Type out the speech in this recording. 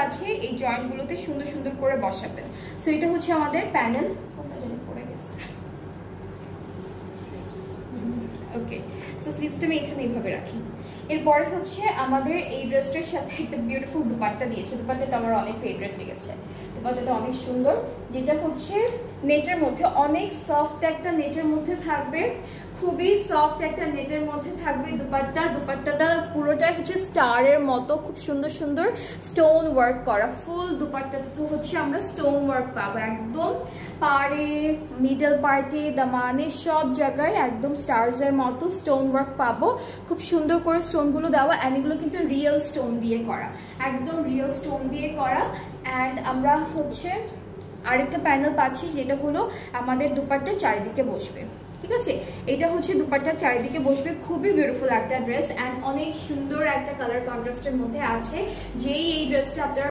আছে এই জয়েন্টগুলোতে সুন্দর সুন্দর করে বসাবেন। সো এটা হচ্ছে আমাদের প্যানেল। ওকে, সো স্লিভসটা আমি এখানে এইভাবে রাখি। এরপরে হচ্ছে আমাদের এই ড্রেসটার সাথে একটা বিউটিফুল দুপাট্টা দিয়েছে। দুপাট্টাটা আমার অনেক ফেভারিট লেগেছে। দুপাট্টাটা অনেক সুন্দর, যেটা হচ্ছে নেটের মধ্যে, অনেক সফট একটা নেটের মধ্যে থাকবে, খুবই সফট একটা নেটের মধ্যে থাকবে দুপাট্টাটা পুরোটাই হচ্ছে স্টারের মতো খুব সুন্দর সুন্দর স্টোন ওয়ার্ক করা। ফুল দুপাট্টাটা তো হচ্ছে আমরা স্টোন ওয়ার্ক পাবো একদম পাড়ে, মিডল পার্টে, দামানে, সব জায়গায় একদম স্টার্সের মতো স্টোন ওয়ার্ক পাবো। খুব সুন্দর করে স্টোনগুলো দেওয়া, অ্যান্ড এগুলো কিন্তু রিয়েল স্টোন দিয়ে করা, একদম রিয়েল স্টোন দিয়ে করা। অ্যান্ড আমরা হচ্ছে আরেকটা প্যানেল পাচ্ছি, যেটা হলো আমাদের দুপাট্টার চারিদিকে বসবে। ঠিক আছে, এটা হচ্ছে দুপাট্টার চারিদিকে বসবে। খুবই বিউটিফুল একটা ড্রেস, অ্যান্ড অনেক সুন্দর একটা কালার কন্ট্রাস্টের মধ্যে আছে। যেই এই ড্রেসটা আপনারা